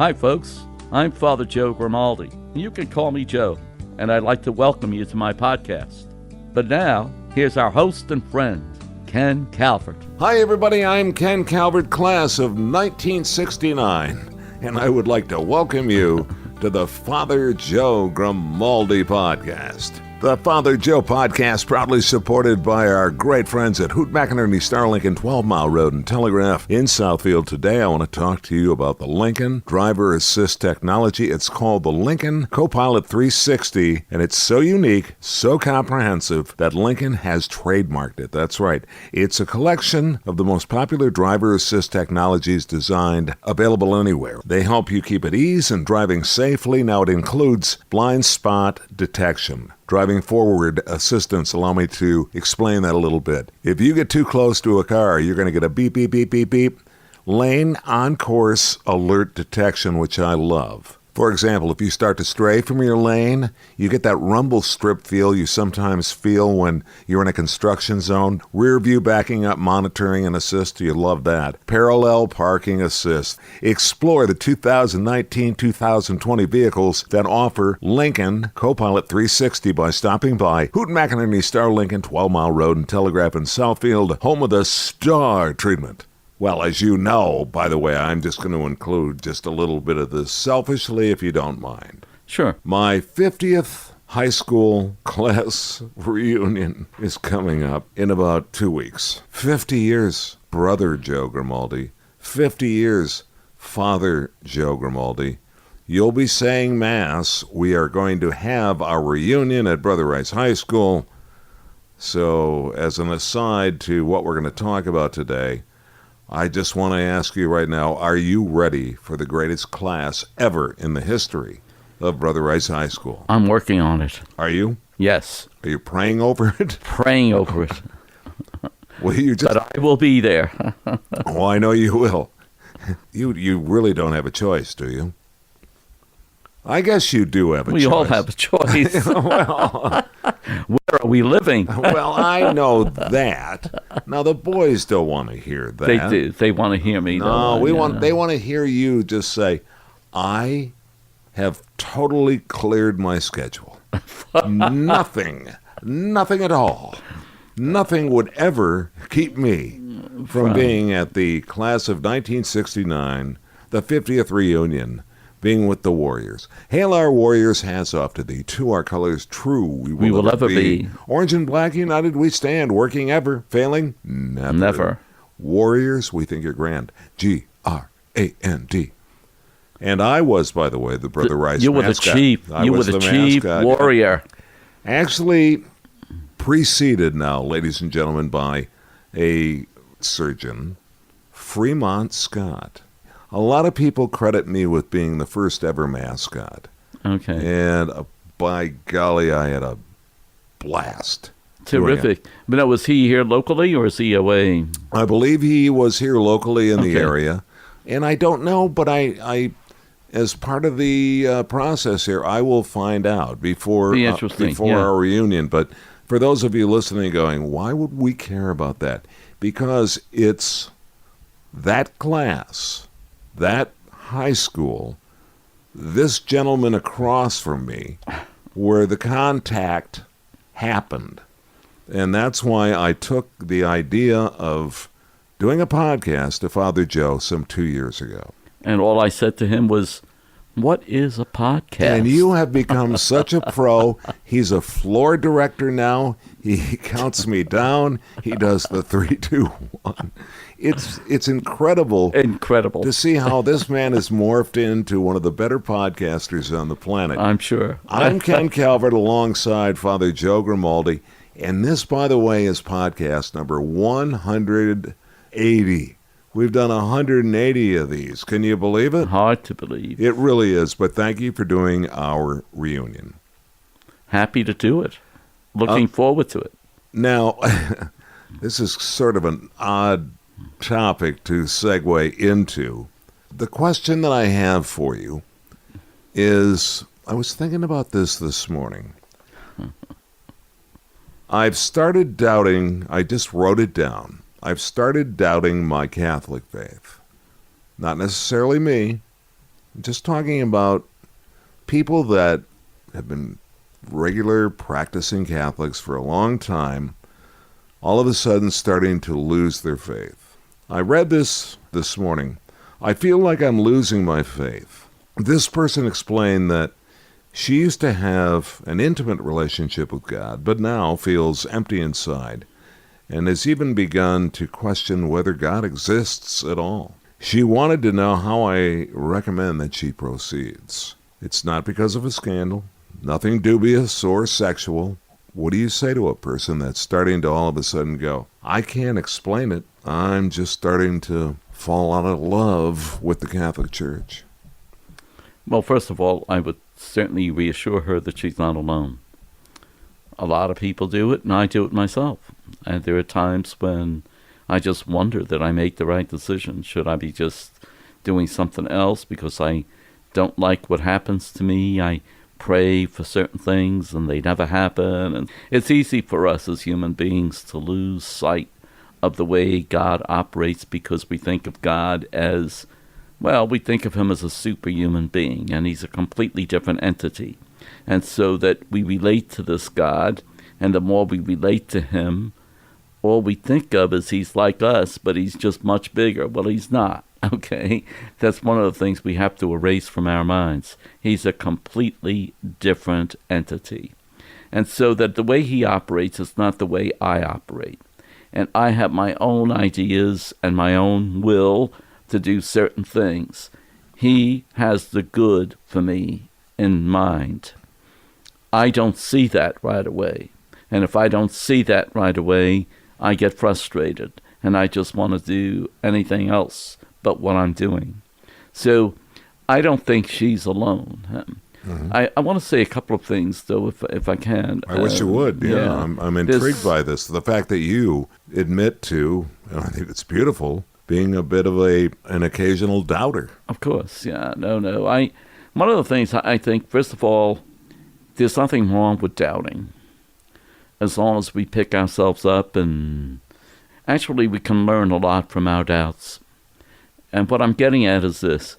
Hi, folks. I'm Father Joe Grimaldi. You can call me Joe, and I'd like to welcome you to my podcast. But now, here's our host and friend, Ken Calvert. Hi, everybody. I'm Ken Calvert, class of 1969, and I would like to welcome you to the Father Joe Grimaldi podcast. The Father Joe podcast, proudly supported by our great friends at Hoot McInerney Star Lincoln 12 Mile Road and Telegraph in Southfield. Today, I want to talk to you about the Lincoln Driver Assist technology. It's called the Lincoln CoPilot 360, and it's so unique, so comprehensive, that Lincoln has trademarked it. That's right. It's a collection of the most popular driver assist technologies designed, available anywhere. They help you keep at ease and driving safely. Now, it includes blind spot detection, driving forward assistance. Allow me to explain that a little bit. If you get too close to a car, you're going to get a beep, beep, beep, beep, beep. Lane on course alert detection, which I love. For example, if you start to stray from your lane, you get that rumble strip feel you sometimes feel when you're in a construction zone. Rear view backing up, monitoring and assist, you love that. Parallel parking assist. Explore the 2019-2020 vehicles that offer Lincoln CoPilot 360 by stopping by Hoot McInerney Star Lincoln 12 Mile Road and Telegraph in Southfield, home of the Star treatment. Well, as you know, by the way, I'm just going to include just a little bit of this selfishly, if you don't mind. Sure. My 50th high school class reunion is coming up in about 2 weeks. 50 years, Brother Joe Grimaldi. 50 years, Father Joe Grimaldi. You'll be saying Mass. We are going to have our reunion at Brother Rice High School. So, as an aside to what we're going to talk about today, I just want to ask you right now, are you ready for the greatest class ever in the history of Brother Rice High School? I'm working on it. Are you? Yes. Are you praying over it? Praying over it. Well, you just... But I will be there. Oh, I know you will. You really don't have a choice, do you? I guess you do have a choice. We all have a choice. Well... Where are we living? Well, I know that. Now, the boys don't want to hear that. They do. They want to hear me. No, they want to hear you just say, I have totally cleared my schedule. Nothing at all. Nothing would ever keep me from being at the class of 1969, the 50th reunion, being with the Warriors. Hail our Warriors, hats off to thee. To our colors true, we will ever be. Orange and black united we stand, working ever, failing never. Warriors, we think you're grand. G-R-A-N-D. And I was, by the way, the Brother Rice You were mascot. the chief. You were the chief warrior. Actually preceded now, ladies and gentlemen, by a surgeon, Fremont Scott. A lot of people credit me with being the first ever mascot. Okay. And by golly, I had a blast. Terrific. But now, was he here locally or is he away? I believe he was here locally in the area. And I don't know, but I as part of the process here, I will find out before our reunion. But for those of you listening going, why would we care about that? Because it's that class, that high school, this gentleman across from me, where the contact happened. And that's why I took the idea of doing a podcast to Father Joe some 2 years ago. And all I said to him was, what is a podcast? And you have become such a pro. He's a floor director now. He counts me down. He does the 3, 2, 1. It's incredible. Incredible. To see how this man has morphed into one of the better podcasters on the planet. I'm sure. I'm Ken Calvert alongside Father Joe Grimaldi. And this, by the way, is podcast number 180. We've done 180 of these. Can you believe it? Hard to believe. It really is. But thank you for doing our reunion. Happy to do it. Looking forward to it. Now, this is sort of an odd topic to segue into. The question that I have for you is, I was thinking about this morning. I've started doubting, I just wrote it down. I've started doubting my Catholic faith. Not necessarily me, just talking about people that have been regular practicing Catholics for a long time, all of a sudden starting to lose their faith. I read this morning. I feel like I'm losing my faith. This person explained that she used to have an intimate relationship with God, but now feels empty inside and has even begun to question whether God exists at all. She wanted to know how I recommend that she proceeds. It's not because of a scandal, nothing dubious or sexual. What do you say to a person that's starting to all of a sudden go, I can't explain it, I'm just starting to fall out of love with the Catholic Church? Well, first of all, I would certainly reassure her that she's not alone. A lot of people do it, and I do it myself. And there are times when I just wonder that I make the right decision. Should I be just doing something else because I don't like what happens to me? I pray for certain things and they never happen. And it's easy for us as human beings to lose sight of the way God operates because we think of God as, well, we think of him as a superhuman being, and he's a completely different entity. And so that we relate to this God, and the more we relate to him, all we think of is he's like us, but he's just much bigger. Well, he's not, okay? That's one of the things we have to erase from our minds. He's a completely different entity. And so that the way he operates is not the way I operate. And I have my own ideas and my own will to do certain things. He has the good for me in mind. I don't see that right away. And if I don't see that right away, I get frustrated. And I just want to do anything else but what I'm doing. So I don't think she's alone. Mm-hmm. I want to say a couple of things, though, if I can. I wish you would. Yeah. I'm intrigued by this. The fact that you admit to, and I think it's beautiful, being a bit of an occasional doubter. Of course, yeah. No. One of the things I think, first of all, there's nothing wrong with doubting. As long as we pick ourselves up, and actually we can learn a lot from our doubts. And what I'm getting at is this.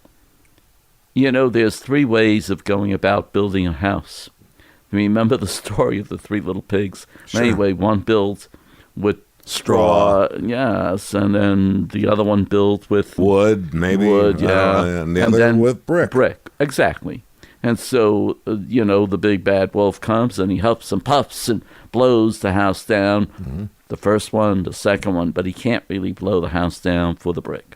There's 3 ways of going about building a house. Remember the story of the 3 little pigs? Sure. Anyway, one builds with straw, yes, and then the other one builds with wood, maybe. Wood, yeah. And the other with brick. Brick, exactly. And so, the big bad wolf comes and he huffs and puffs and blows the house down. Mm-hmm. The first one, the second one, but he can't really blow the house down for the brick.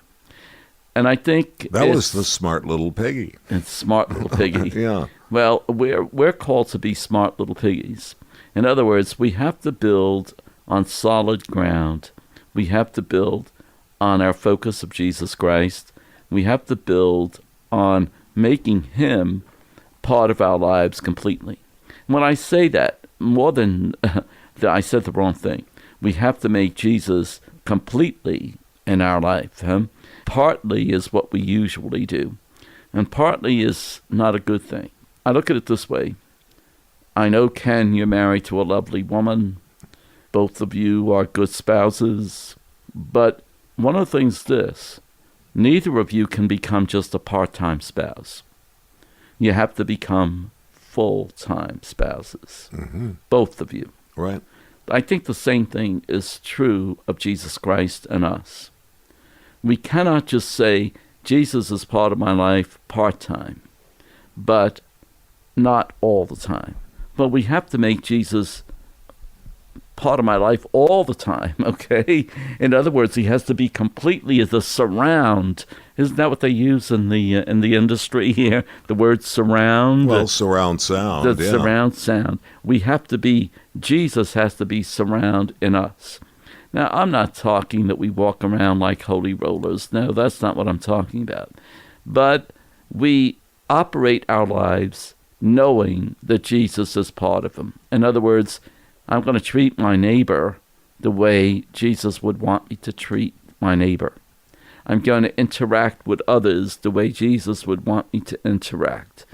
And I think that was the smart little piggy. It's smart little piggy. Yeah. Well, we're called to be smart little piggies. In other words, we have to build on solid ground. We have to build on our focus of Jesus Christ. We have to build on making him part of our lives completely. When I say that, more than I said the wrong thing. We have to make Jesus completely in our life. Partly is what we usually do, and partly is not a good thing. I look at it this way. I know, Ken, you're married to a lovely woman. Both of you are good spouses. But one of the things is this. Neither of you can become just a part-time spouse. You have to become full-time spouses. Mm-hmm. Both of you. Right. I think the same thing is true of Jesus Christ and us. We cannot just say, Jesus is part of my life part-time, but not all the time. But we have to make Jesus part of my life all the time, okay? In other words, he has to be completely the surround. Isn't that what they use in the industry here? The word surround? Well, surround sound, the surround sound. We have to be, Jesus has to be surround in us. Now, I'm not talking that we walk around like holy rollers. No, that's not what I'm talking about. But we operate our lives knowing that Jesus is part of them. In other words, I'm going to treat my neighbor the way Jesus would want me to treat my neighbor. I'm going to interact with others the way Jesus would want me to interact.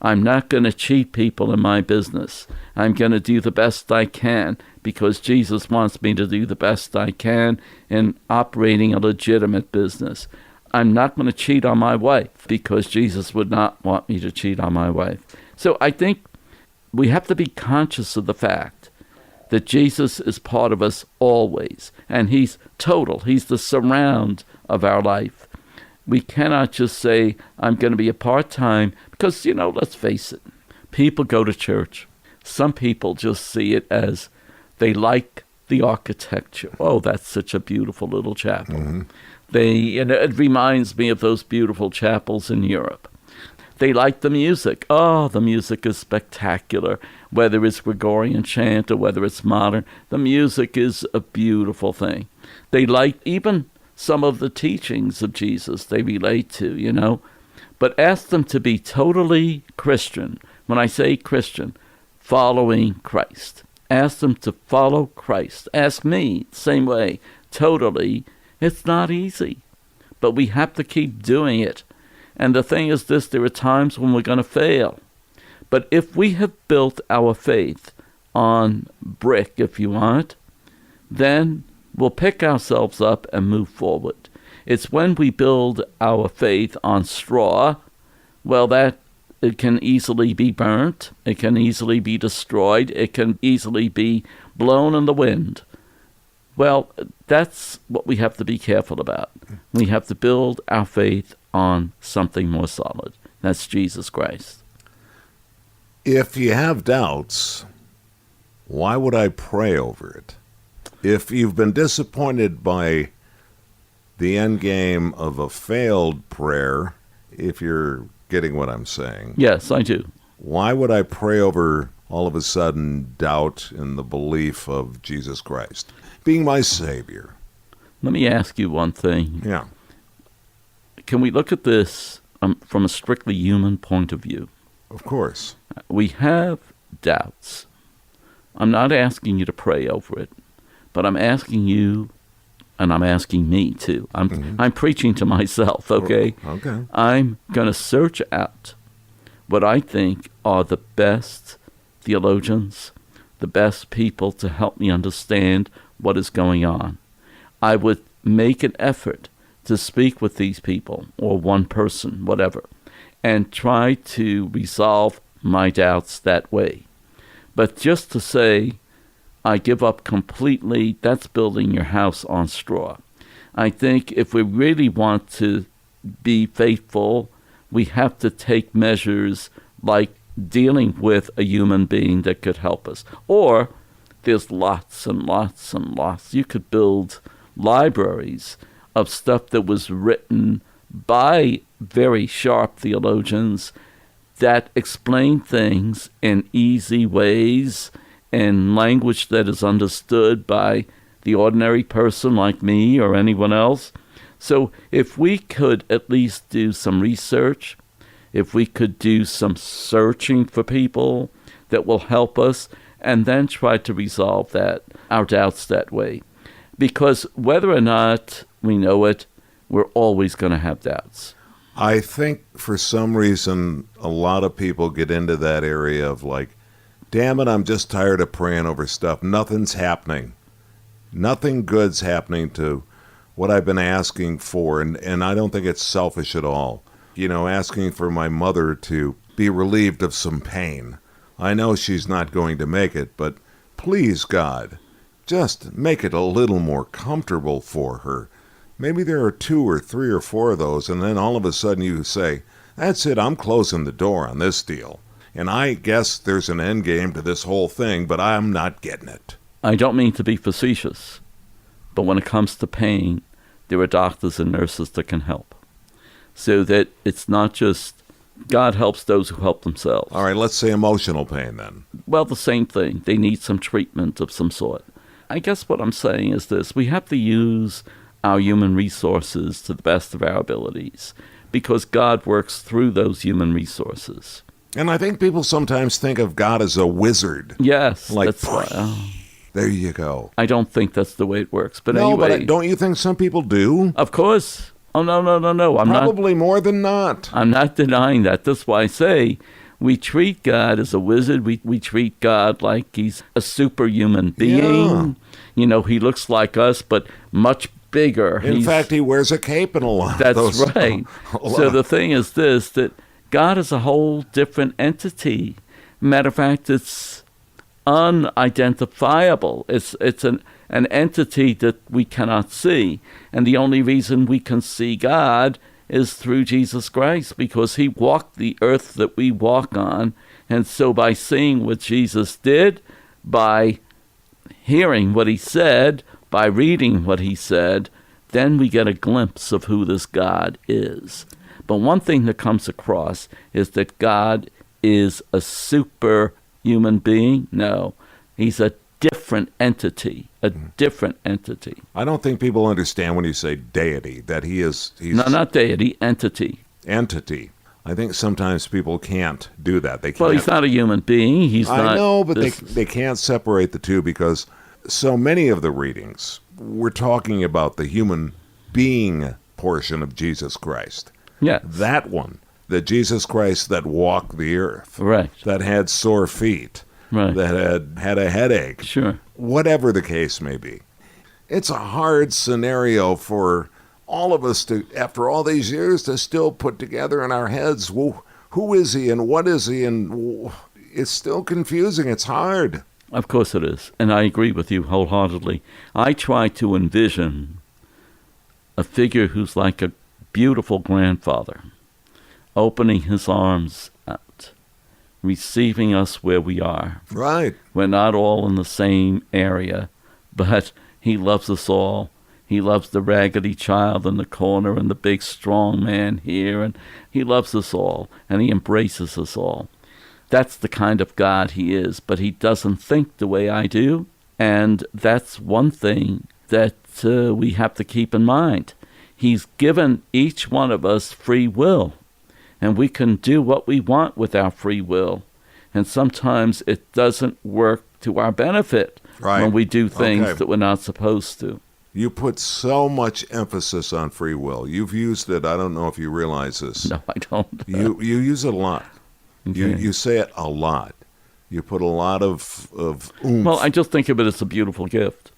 I'm not going to cheat people in my business. I'm going to do the best I can because Jesus wants me to do the best I can in operating a legitimate business. I'm not going to cheat on my wife because Jesus would not want me to cheat on my wife. So I think we have to be conscious of the fact that Jesus is part of us always, and he's total. He's the surround of our life. We cannot just say, I'm going to be a part-time, because, let's face it, people go to church. Some people just see it as they like the architecture. Oh, that's such a beautiful little chapel. Mm-hmm. It reminds me of those beautiful chapels in Europe. They like the music. Oh, the music is spectacular. Whether it's Gregorian chant or whether it's modern, the music is a beautiful thing. They like even some of the teachings of Jesus they relate to, But ask them to be totally Christian. When I say Christian, following Christ. Ask them to follow Christ. Ask me, same way, totally. It's not easy, but we have to keep doing it. And the thing is this, there are times when we're going to fail. But if we have built our faith on brick, if you want, then we'll pick ourselves up and move forward. It's when we build our faith on straw, well, that it can easily be burnt, it can easily be destroyed, it can easily be blown in the wind. Well, that's what we have to be careful about. We have to build our faith on something more solid. That's Jesus Christ. If you have doubts, why would I pray over it? If you've been disappointed by the end game of a failed prayer, if you're getting what I'm saying. Yes, I do. Why would I pray over all of a sudden doubt in the belief of Jesus Christ being my Savior? Let me ask you one thing. Yeah. Can we look at this from a strictly human point of view? Of course. We have doubts. I'm not asking you to pray over it, but I'm asking you, and I'm asking me too. I'm preaching to myself, okay? Okay. I'm going to search out what I think are the best theologians, the best people to help me understand what is going on. I would make an effort to speak with these people, or one person, whatever, and try to resolve my doubts that way. But just to say, I give up completely, that's building your house on straw. I think if we really want to be faithful, we have to take measures like dealing with a human being that could help us. Or there's lots and lots and lots. You could build libraries of stuff that was written by very sharp theologians that explain things in easy ways, in language that is understood by the ordinary person like me or anyone else. So if we could at least do some research, if we could do some searching for people that will help us, and then try to resolve our doubts that way. Because whether or not we know it, we're always going to have doubts. I think for some reason, a lot of people get into that area of like, damn it, I'm just tired of praying over stuff. Nothing's happening. Nothing good's happening to what I've been asking for. And I don't think it's selfish at all. Asking for my mother to be relieved of some pain. I know she's not going to make it, but please, God, just make it a little more comfortable for her. Maybe there are 2 or 3 or 4 of those, and then all of a sudden you say, that's it, I'm closing the door on this deal. And I guess there's an end game to this whole thing, but I'm not getting it. I don't mean to be facetious, but when it comes to pain, there are doctors and nurses that can help. So that it's not just God helps those who help themselves. All right, let's say emotional pain then. Well, the same thing. They need some treatment of some sort. I guess what I'm saying is this. We have to use our human resources to the best of our abilities because God works through those human resources. And I think people sometimes think of God as a wizard. Yes, like, that's why. There you go. I don't think that's the way it works. But no, anyway. But don't you think some people do? Of course. Oh, no. Probably more than not. I'm not denying that. That's why I say we treat God as a wizard. We treat God like he's a superhuman being. Yeah. He looks like us, but much bigger. In fact, he wears a cape in a lot. That's right. So the thing is this, that God is a whole different entity. Matter of fact, it's unidentifiable. It's an entity that we cannot see. And the only reason we can see God is through Jesus Christ, because he walked the earth that we walk on. And so by seeing what Jesus did, by hearing what he said, by reading what he said, then we get a glimpse of who this God is. But one thing that comes across is that God is a superhuman being. No, he's a different entity, different entity. I don't think people understand when you say deity, that he's No, not deity, entity. Entity. I think sometimes people can't do that. They can't. Well, he's not a human being. I know, but they can't separate the two, because so many of the readings, we're talking about the human being portion of Jesus Christ. Yeah. That one, the Jesus Christ that walked the earth. Right. That had sore feet. Right. That had a headache. Sure. Whatever the case may be. It's a hard scenario for all of us to, after all these years, to still put together in our heads, well, who is he and what is he? And it's still confusing. It's hard. Of course it is. And I agree with you wholeheartedly. I try to envision a figure who's like a beautiful grandfather, opening his arms out, receiving us where we are. Right. We're not all in the same area, but he loves us all. He loves the raggedy child in the corner and the big strong man here, and he loves us all, and he embraces us all. That's the kind of God he is, but he doesn't think the way I do, and that's one thing that we have to keep in mind. He's given each one of us free will, and we can do what we want with our free will, and sometimes it doesn't work to our benefit when we do things that we're not supposed to. You put so much emphasis on free will. You've used it. I don't know if you realize this. No, I don't. You use it a lot. Okay. You say it a lot. You put a lot of oomph. Well, I just think of it as a beautiful gift.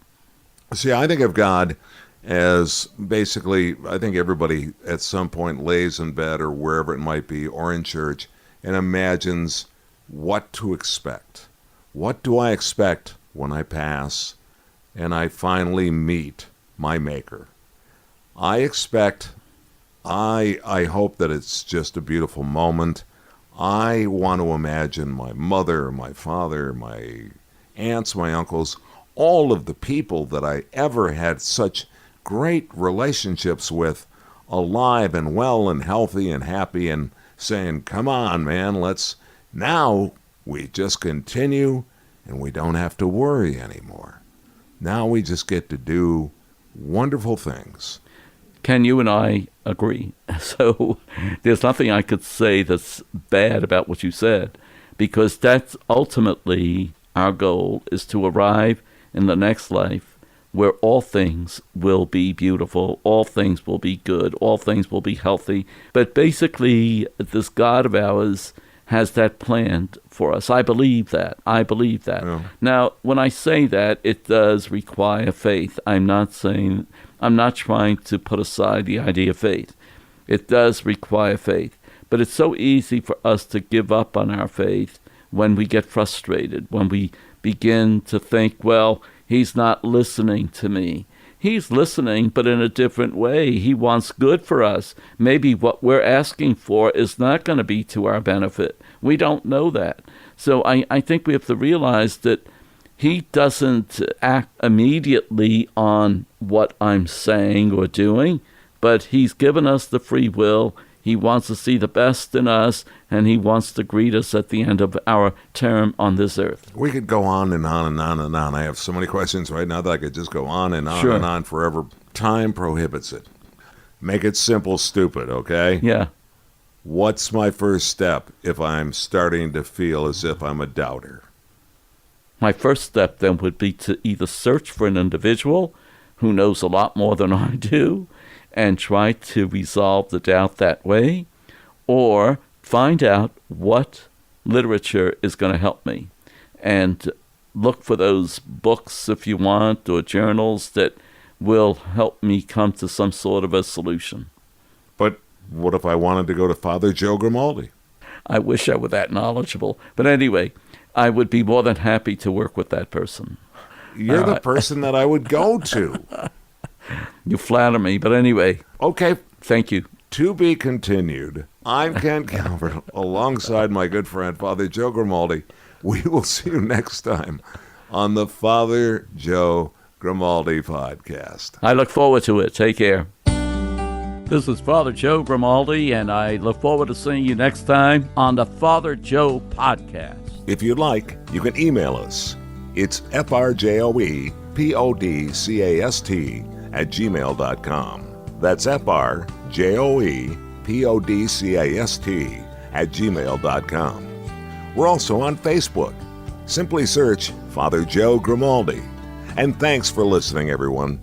See, I think of God as basically, I think everybody at some point lays in bed or wherever it might be, or in church, and imagines what to expect. What do I expect when I pass and I finally meet my Maker? I expect, I hope that it's just a beautiful moment. I want to imagine my mother, my father, my aunts, my uncles, all of the people that I ever had such great relationships with, alive and well and healthy and happy, and saying, come on, man, now we just continue and we don't have to worry anymore. Now we just get to do wonderful things. Ken, you and I agree. So there's nothing I could say that's bad about what you said, because that's ultimately our goal, is to arrive in the next life where all things will be beautiful, all things will be good, all things will be healthy. But basically, this God of ours has that planned for us. I believe that. Yeah. Now, when I say that, it does require faith. I'm not trying to put aside the idea of faith. It does require faith. But it's so easy for us to give up on our faith when we get frustrated, when we begin to think, well, he's not listening to me. He's listening, but in a different way. He wants good for us. Maybe what we're asking for is not going to be to our benefit. We don't know that. So I think we have to realize that he doesn't act immediately on what I'm saying or doing, but he's given us the free will. He wants to see the best in us, and he wants to greet us at the end of our term on this earth. We could go on and on and on and on. I have so many questions right now that I could just go on and on and on forever. Time prohibits it. Make it simple, stupid, okay? Yeah. What's my first step if I'm starting to feel as if I'm a doubter? My first step then would be to either search for an individual who knows a lot more than I do and try to resolve the doubt that way, or find out what literature is going to help me, and look for those books, if you want, or journals that will help me come to some sort of a solution. But what if I wanted to go to Father Joe Grimaldi? I wish I were that knowledgeable. But anyway, I would be more than happy to work with that person. You're the person that I would go to. You flatter me. But anyway. Okay. Thank you. To be continued. I'm Ken Calvert, alongside my good friend, Father Joe Grimaldi. We will see you next time on the Father Joe Grimaldi podcast. I look forward to it. Take care. This is Father Joe Grimaldi, and I look forward to seeing you next time on the Father Joe podcast. If you'd like, you can email us. It's frjoepodcast@gmail.com. That's frjoepodcast@gmail.com. We're also on Facebook. Simply search Father Joe Grimaldi. And thanks for listening, everyone.